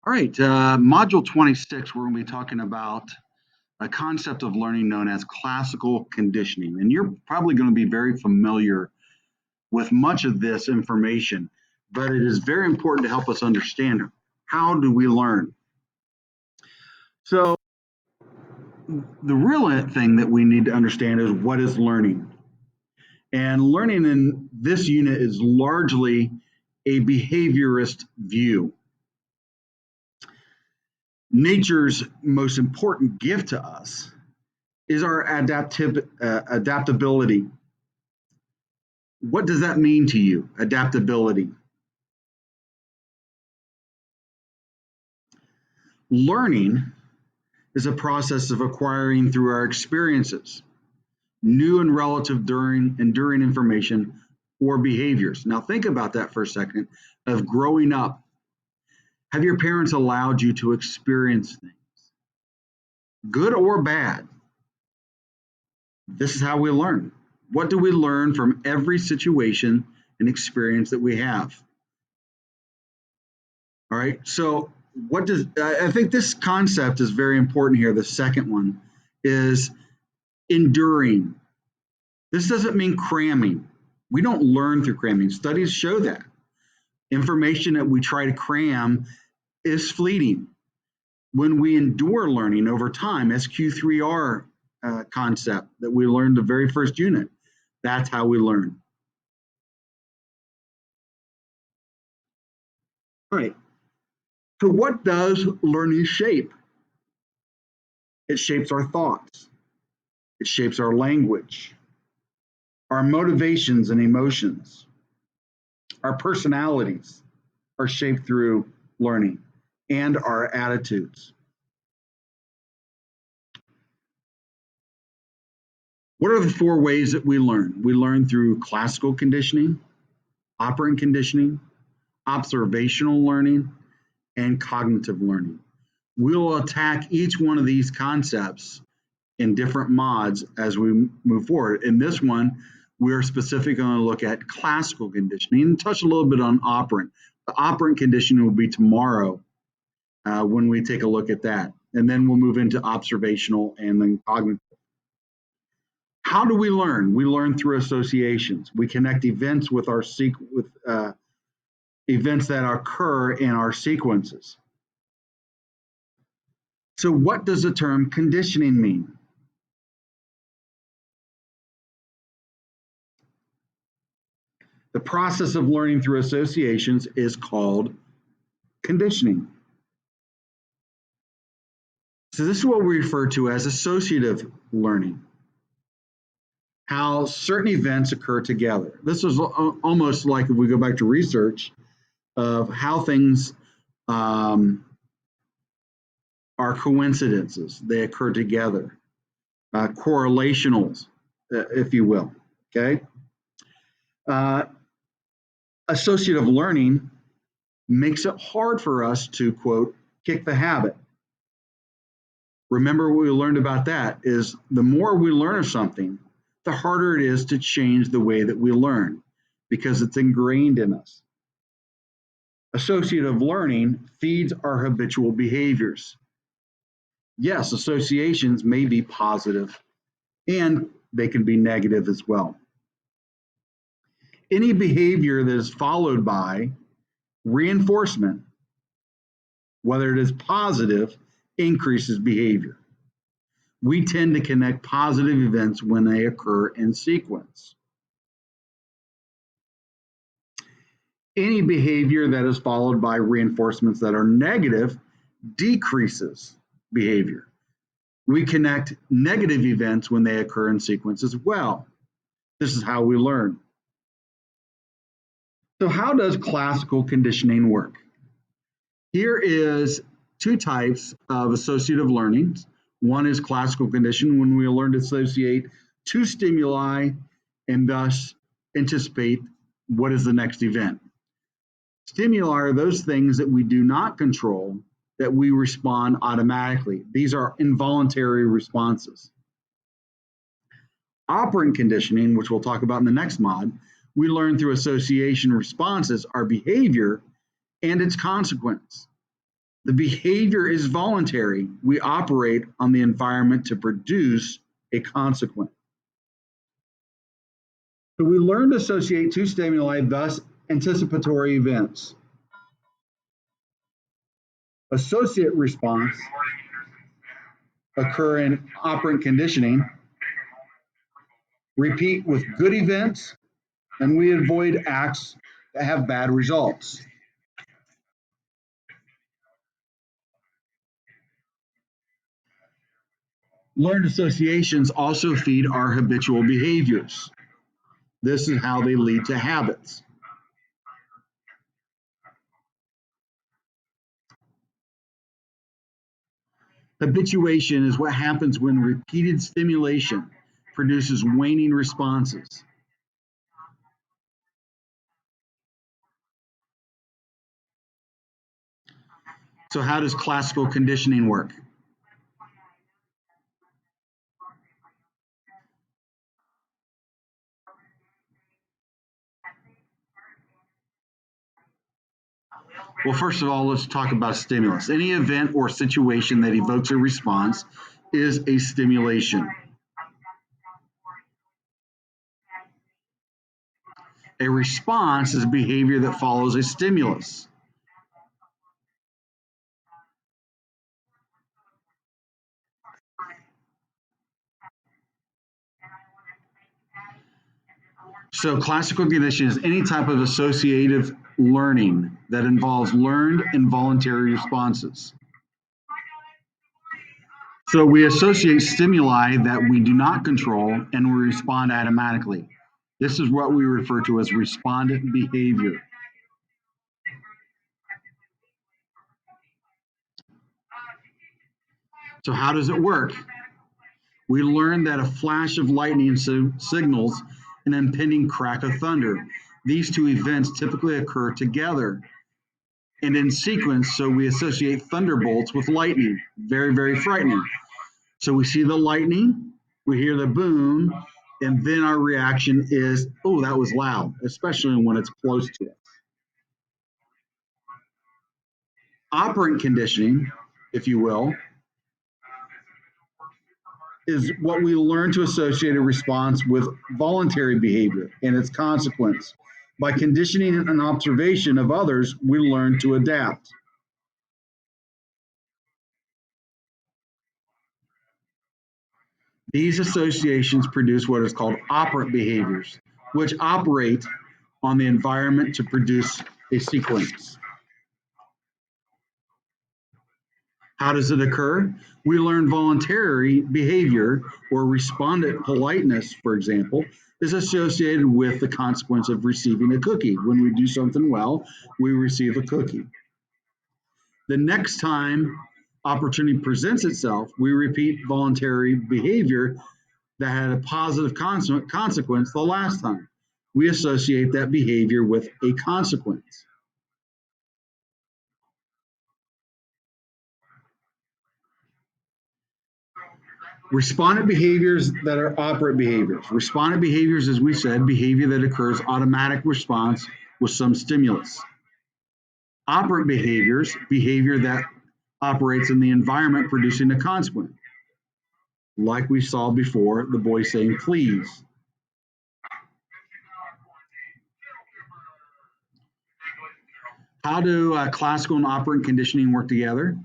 All right, module 26, we're going to be talking about a concept of learning known as classical conditioning. And you're probably going to be very familiar with much of this information, but it is very important to help us understand how do we learn. So the real thing that we need to understand is what is learning. And learning in this unit is largely a behaviorist view. Nature's most important gift to us is our adaptability. What does that mean to you, adaptability? Learning is a process of acquiring through our experiences new and relative enduring information or behaviors. Now think about that for a second of growing up. Have your parents allowed you to experience things, good or bad? This is how we learn. What do we learn from every situation and experience that we have? All right. So what does I think this concept is very important here. The second one is enduring. This doesn't mean cramming. We don't learn through cramming. Studies show that information that we try to cram is fleeting. When we endure learning over time, SQ3R concept that we learned the very first unit, that's how we learn. All right. So what does learning shape? It shapes our thoughts. It shapes our language, our motivations and emotions. Our personalities are shaped through learning and our attitudes. What are the four ways that we learn? We learn through classical conditioning, operant conditioning, observational learning, and cognitive learning. We'll attack each one of these concepts in different mods as we move forward. In this one, we're specifically going to look at classical conditioning and touch a little bit on operant. The operant conditioning will be tomorrow when we take a look at that. And then we'll move into observational and then cognitive. How do we learn? We learn through associations. We connect events with our events that occur in our sequences. So what does the term conditioning mean? The process of learning through associations is called conditioning. So this is what we refer to as associative learning. How certain events occur together. This is almost like if we go back to research of how things are coincidences. They occur together. Correlationals, if you will. Okay. Associative learning makes it hard for us to, quote, kick the habit. Remember what we learned about that is the more we learn of something, the harder it is to change the way that we learn because it's ingrained in us. Associative learning feeds our habitual behaviors. Yes, associations may be positive and they can be negative as well. Any behavior that is followed by reinforcement, whether it is positive, increases behavior. We tend to connect positive events when they occur in sequence. Any behavior that is followed by reinforcements that are negative decreases behavior. We connect negative events when they occur in sequence as well. This is how we learn. So how does classical conditioning work? Here is two types of associative learning. One is classical conditioning, when we learn to associate two stimuli and thus anticipate what is the next event. Stimuli are those things that we do not control, that we respond automatically. These are involuntary responses. Operant conditioning, which we'll talk about in the next mod, we learn through association responses, our behavior and its consequence. The behavior is voluntary. We operate on the environment to produce a consequence. So we learn to associate two stimuli, thus anticipatory events. Associate response occur in operant conditioning, repeat with good events, and we avoid acts that have bad results. Learned associations also feed our habitual behaviors. This is how they lead to habits. Habituation is what happens when repeated stimulation produces waning responses. So how does classical conditioning work? Well, first of all, let's talk about stimulus. Any event or situation that evokes a response is a stimulation. A response is behavior that follows a stimulus. So classical conditioning is any type of associative learning that involves learned involuntary responses. So we associate stimuli that we do not control and we respond automatically. This is what we refer to as respondent behavior. So how does it work? We learned that a flash of lightning signals an impending crack of thunder. These two events typically occur together and in sequence, so we associate thunderbolts with lightning. Very, very frightening. So we see the lightning, we hear the boom, and then our reaction is, oh, that was loud, especially when it's close to us. Operant conditioning, if you will, is what we learn to associate a response with voluntary behavior and its consequence. By conditioning an observation of others, we learn to adapt. These associations produce what is called operant behaviors, which operate on the environment to produce a sequence. How does it occur? We learn voluntary behavior or respondent politeness, for example, is associated with the consequence of receiving a cookie. When we do something well, we receive a cookie. The next time opportunity presents itself, we repeat voluntary behavior that had a positive consequence the last time. We associate that behavior with a consequence. Respondent behaviors that are operant behaviors. Respondent behaviors, as we said, behavior that occurs automatic response with some stimulus. Operant behaviors, behavior that operates in the environment producing a consequence. Like we saw before, the boy saying please. How do classical and operant conditioning work together?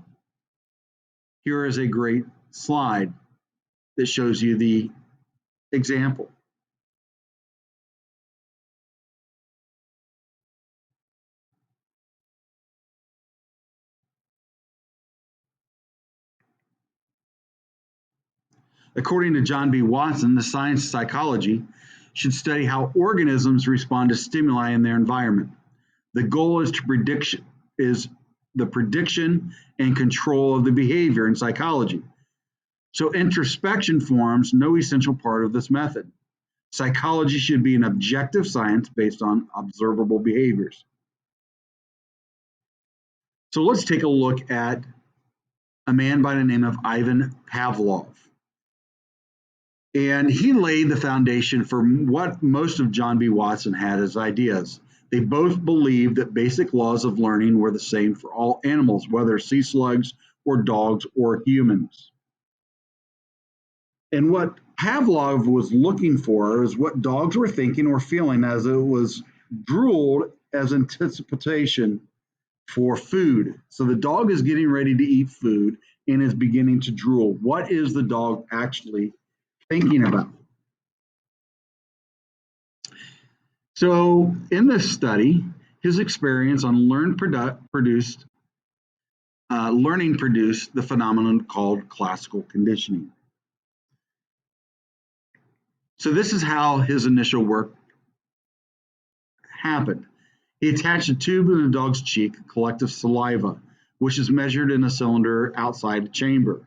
Here is a great slide that shows you the example. According to John B. Watson, the science of psychology should study how organisms respond to stimuli in their environment. The goal is the prediction and control of the behavior in psychology. So introspection forms no essential part of this method. Psychology should be an objective science based on observable behaviors. So let's take a look at a man by the name of Ivan Pavlov. And he laid the foundation for what most of John B. Watson had as ideas. They both believed that basic laws of learning were the same for all animals, whether sea slugs or dogs or humans. And what Pavlov was looking for is what dogs were thinking or feeling as it was drooled as anticipation for food. So the dog is getting ready to eat food and is beginning to drool. What is the dog actually thinking about? So in this study, his experience on learning produced the phenomenon called classical conditioning. So this is how his initial work happened. He attached a tube in the dog's cheek, a collective saliva, which is measured in a cylinder outside the chamber.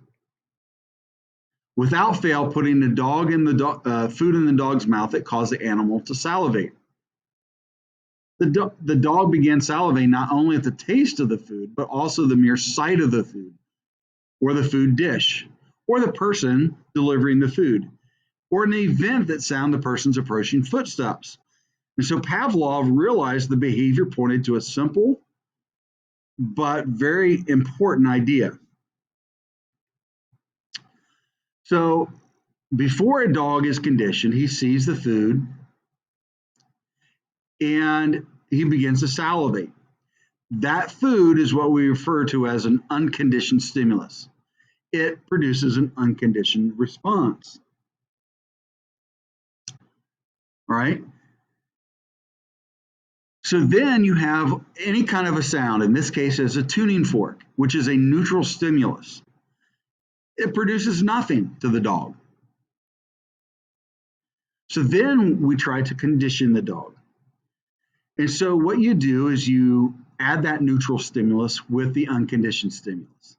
Without fail, putting the dog in the food in the dog's mouth, it caused the animal to salivate. The dog began salivating not only at the taste of the food, but also the mere sight of the food, or the food dish, or the person delivering the food, or an event that sounded the person's approaching footsteps. And so Pavlov realized the behavior pointed to a simple but very important idea. So before a dog is conditioned, he sees the food and he begins to salivate. That food is what we refer to as an unconditioned stimulus. It produces an unconditioned response. All right. So then you have any kind of a sound, in this case, as a tuning fork, which is a neutral stimulus. It produces nothing to the dog. So then we try to condition the dog. And so what you do is you add that neutral stimulus with the unconditioned stimulus.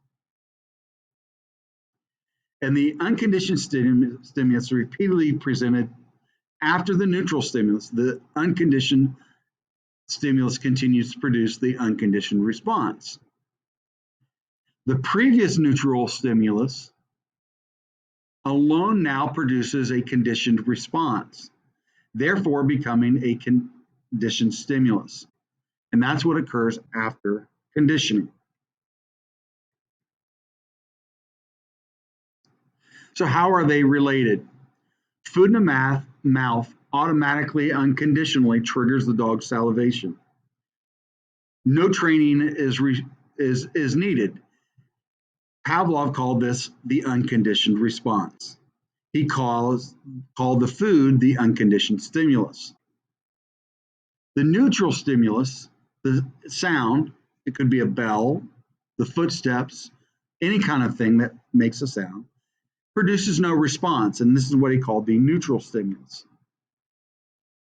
And the unconditioned stimulus repeatedly presented after the neutral stimulus. The unconditioned stimulus continues to produce the unconditioned response. The previous neutral stimulus alone now produces a conditioned response, therefore becoming a conditioned stimulus. And that's what occurs after conditioning. So how are they related? Food in the mouth automatically, unconditionally triggers the dog's salivation. No training is needed. Pavlov called this the unconditioned response. He called the food the unconditioned stimulus. The neutral stimulus, the sound, it could be a bell, the footsteps, any kind of thing that makes a sound, produces no response, and this is what he called the neutral stimulus.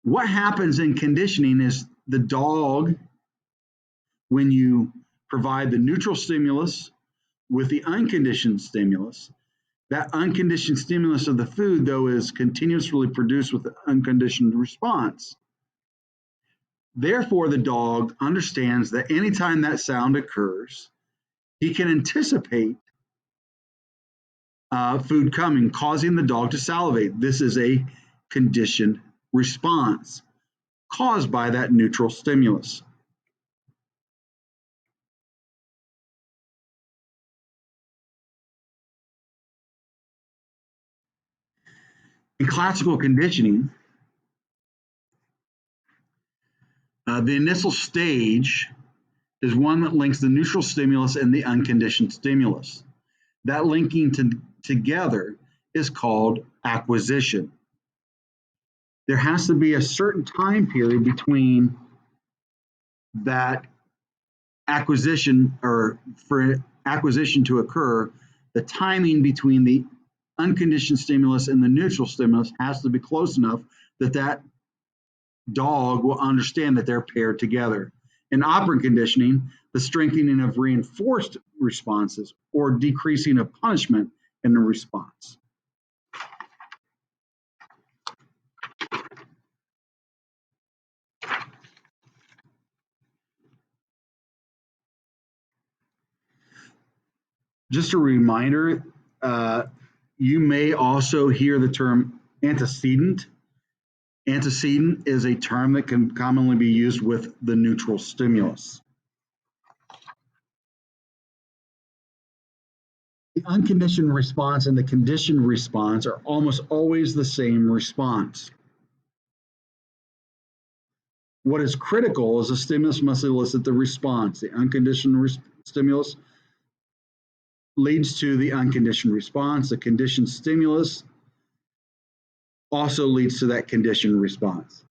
What happens in conditioning is the dog, when you provide the neutral stimulus with the unconditioned stimulus, that unconditioned stimulus of the food, though, is continuously produced with the unconditioned response. Therefore, the dog understands that anytime that sound occurs, he can anticipate food coming, causing the dog to salivate. This is a conditioned response caused by that neutral stimulus. In classical conditioning, the initial stage is one that links the neutral stimulus and the unconditioned stimulus. That linking together is called acquisition. There has to be a certain time period between that acquisition, or for acquisition to occur, the timing between the unconditioned stimulus and the neutral stimulus has to be close enough that that dog will understand that they're paired together. In operant conditioning, the strengthening of reinforced responses or decreasing of punishment in the response. Just a reminder, you may also hear the term antecedent. Antecedent is a term that can commonly be used with the neutral stimulus. The unconditioned response and the conditioned response are almost always the same response. What is critical is a stimulus must elicit the response. The unconditioned stimulus leads to the unconditioned response. The conditioned stimulus also leads to that conditioned response.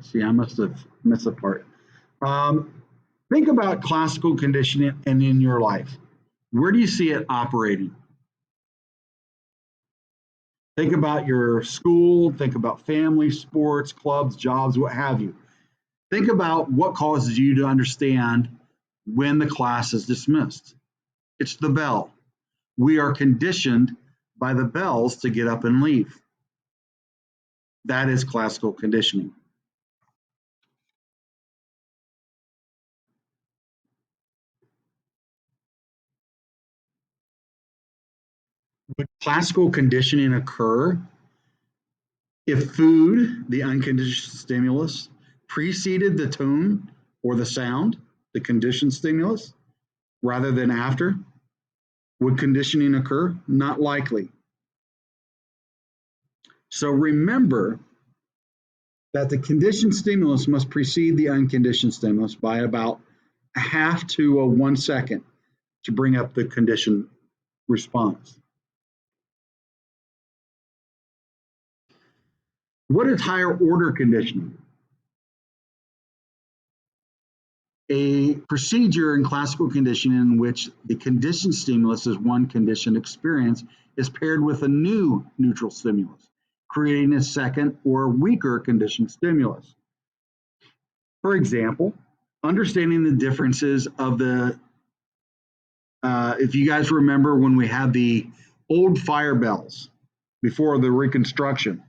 See, I must have missed a part. Think about classical conditioning and in your life. Where do you see it operating? Think about your school, think about family, sports, clubs, jobs, what have you. Think about what causes you to understand when the class is dismissed. It's the bell. We are conditioned by the bells to get up and leave. That is classical conditioning. Would classical conditioning occur if food, the unconditioned stimulus, preceded the tone or the sound, the conditioned stimulus, rather than after? Would conditioning occur? Not likely. So remember that the conditioned stimulus must precede the unconditioned stimulus by about a half to a 1 second to bring up the conditioned response. What is higher order conditioning? A procedure in classical conditioning in which the conditioned stimulus is one conditioned experience is paired with a new neutral stimulus, creating a second or weaker conditioned stimulus. For example, understanding the differences of if you guys remember when we had the old fire bells before the Reconstruction,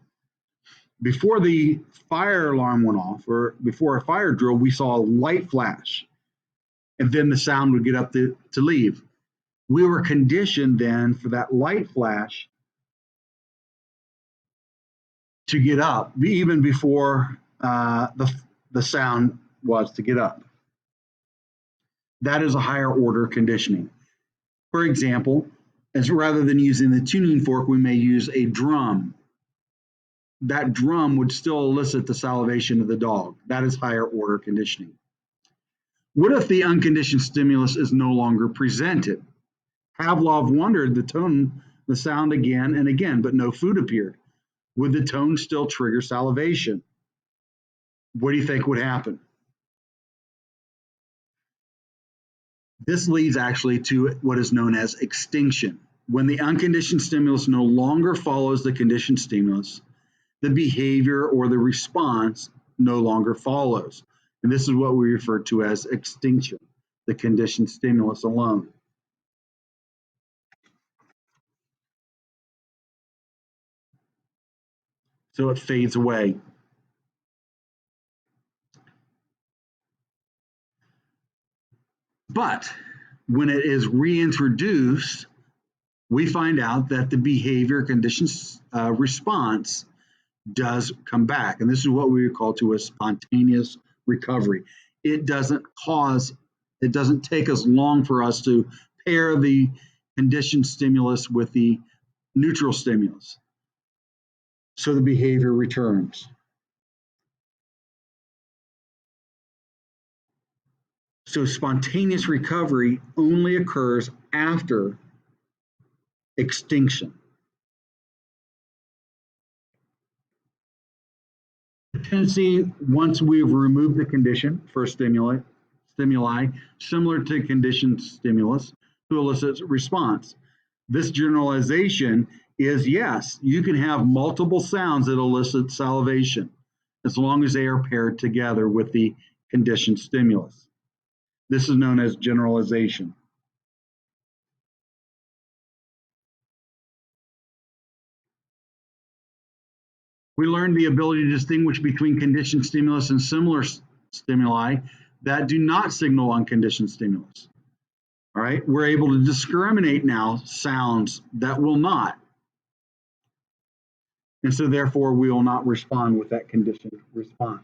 before the fire alarm went off or before a fire drill, we saw a light flash and then the sound would get up to leave. We were conditioned then for that light flash to get up even before the sound was to get up. That is a higher order conditioning. For example, as rather than using the tuning fork, we may use a drum. That drum would still elicit the salivation of the dog. That is higher order conditioning. What if the unconditioned stimulus is no longer presented? Pavlov wondered the sound again and again, but no food appeared. Would the tone still trigger salivation? What do you think would happen? This leads actually to what is known as extinction. When the unconditioned stimulus no longer follows the conditioned stimulus, the behavior or the response no longer follows. And this is what we refer to as extinction, the conditioned stimulus alone. So it fades away. But when it is reintroduced, we find out that the behavior conditions response does come back. And this is what we call to a spontaneous recovery. It doesn't take as long for us to pair the conditioned stimulus with the neutral stimulus. So the behavior returns. So spontaneous recovery only occurs after extinction. The tendency, once we've removed the condition for stimuli, similar to conditioned stimulus, to elicit response. This generalization is yes, you can have multiple sounds that elicit salivation as long as they are paired together with the conditioned stimulus. This is known as generalization. We learned the ability to distinguish between conditioned stimulus and stimuli that do not signal unconditioned stimulus. All right, we're able to discriminate now sounds that will not. And so therefore we will not respond with that conditioned response.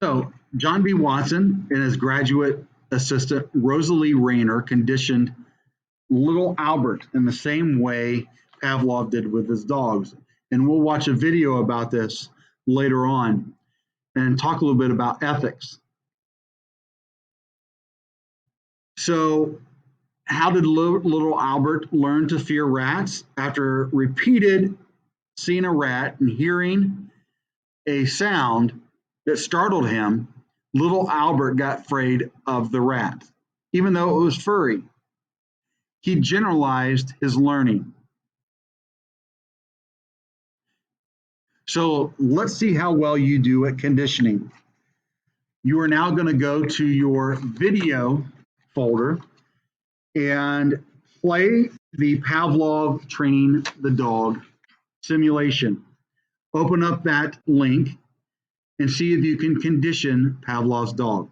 So John B. Watson and his graduate assistant Rosalie Rayner conditioned little Albert in the same way Pavlov did with his dogs. And we'll watch a video about this later on and talk a little bit about ethics. So, how did little Albert learn to fear rats? After repeated seeing a rat and hearing a sound that startled him, little Albert got afraid of the rat, even though it was furry. He generalized his learning. So let's see how well you do at conditioning. You are now going to go to your video folder and play the Pavlov Training the Dog simulation. Open up that link and see if you can condition Pavlov's dog.